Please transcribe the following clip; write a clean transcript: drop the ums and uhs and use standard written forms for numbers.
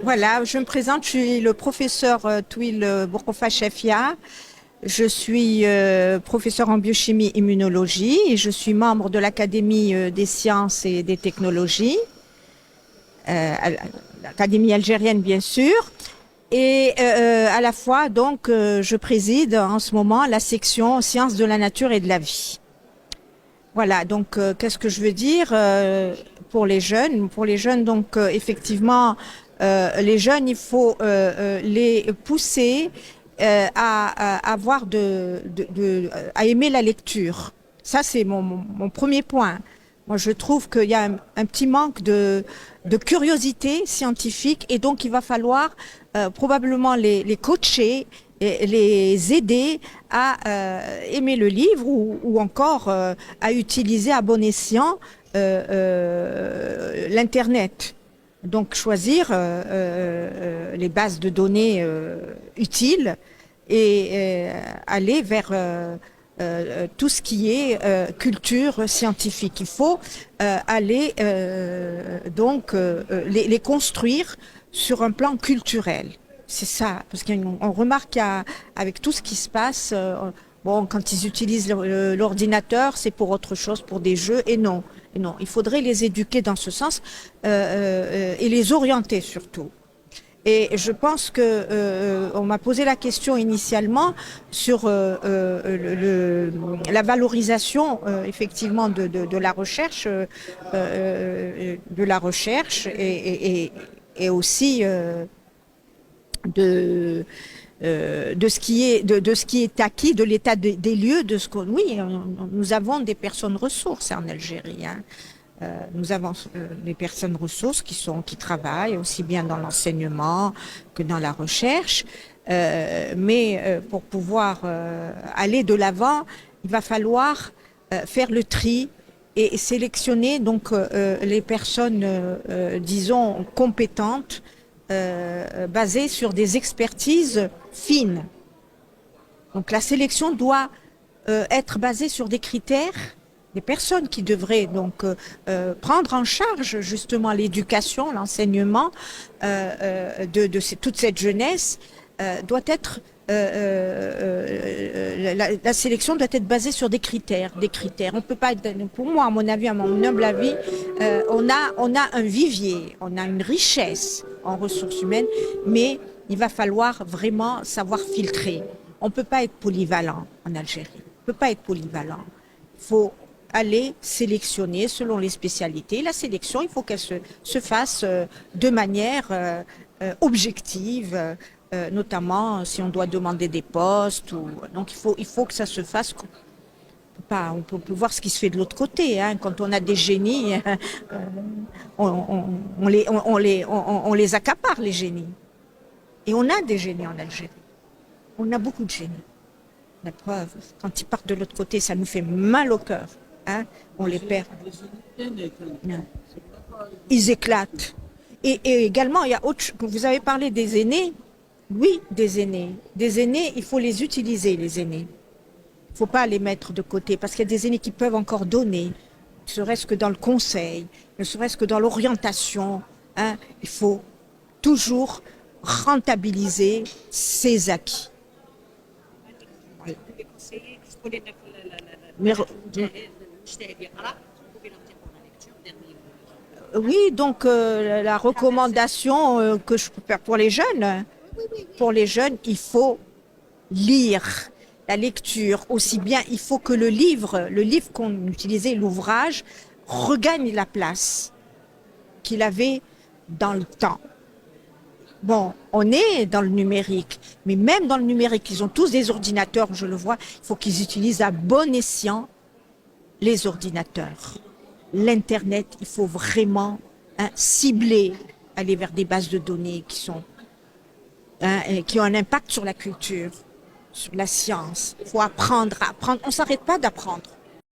Voilà, je me présente, je suis le professeur Touil Bourkofa Chefia. Je suis professeur en biochimie immunologie et je suis membre de l'Académie des sciences et des technologies, l'Académie algérienne bien sûr. Et à la fois, donc, je préside en ce moment la section sciences de la nature et de la vie. Voilà, donc qu'est-ce que je veux dire pour les jeunes? Pour les jeunes, donc effectivement, les jeunes, il faut les pousser à avoir à aimer la lecture. Ça, c'est mon premier point. Moi, je trouve qu'il y a un petit manque de curiosité scientifique et donc il va falloir probablement les coacher et les aider à aimer le livre ou encore à utiliser à bon escient l'Internet. Donc choisir les bases de données utiles et aller vers tout ce qui est culture scientifique. Il faut aller les construire sur un plan culturel. C'est ça, parce qu'on remarque qu'avec tout ce qui se passe, bon, quand ils utilisent l'ordinateur, c'est pour autre chose, pour des jeux, et non. Et non, il faudrait les éduquer dans ce sens et les orienter surtout. Et je pense que on m'a posé la question initialement sur la valorisation effectivement de la recherche et aussi de ce qui est acquis, de l'état des lieux, de ce qu'on. Oui, nous avons des personnes ressources en Algérie. Hein. Nous avons des personnes ressources qui travaillent aussi bien dans l'enseignement que dans la recherche. Mais pour pouvoir aller de l'avant, il va falloir faire le tri et sélectionner donc les personnes, disons, compétentes, basées sur des expertises fines. Donc la sélection doit être basée sur des critères, des personnes qui devraient donc prendre en charge justement l'éducation, l'enseignement toute cette jeunesse doit être la sélection doit être basée sur des critères. On peut pas, pour moi, à mon avis, à mon humble avis, on a un vivier, on a une richesse en ressources humaines, mais il va falloir vraiment savoir filtrer. On peut pas être polyvalent en Algérie. On peut pas être polyvalent. Il faut aller sélectionner selon les spécialités. La sélection, il faut qu'elle se fasse de manière objective. Notamment si on doit demander des postes. Donc il faut que ça se fasse. On peut voir ce qui se fait de l'autre côté. Hein. Quand on a des génies, on les accapare, les génies. Et on a des génies en Algérie. On a beaucoup de génies. La preuve, quand ils partent de l'autre côté, ça nous fait mal au cœur. Hein. On les perd. Ils éclatent. Et également, il y a vous avez parlé des aînés. Oui, des aînés. Des aînés, il faut les utiliser, les aînés. Il ne faut pas les mettre de côté, parce qu'il y a des aînés qui peuvent encore donner, ne serait-ce que dans le conseil, ne serait-ce que dans l'orientation. Hein. Il faut toujours rentabiliser ces acquis. Mais, oui, donc la recommandation que je peux faire pour les jeunes, il faut lire. La lecture, aussi bien, il faut que le livre qu'on utilisait, l'ouvrage, regagne la place qu'il avait dans le temps. Bon, on est dans le numérique, mais même dans le numérique, ils ont tous des ordinateurs, je le vois, il faut qu'ils utilisent à bon escient les ordinateurs. L'Internet, il faut vraiment cibler, aller vers des bases de données qui ont un impact sur la culture, sur la science. Il faut apprendre. On ne s'arrête pas d'apprendre.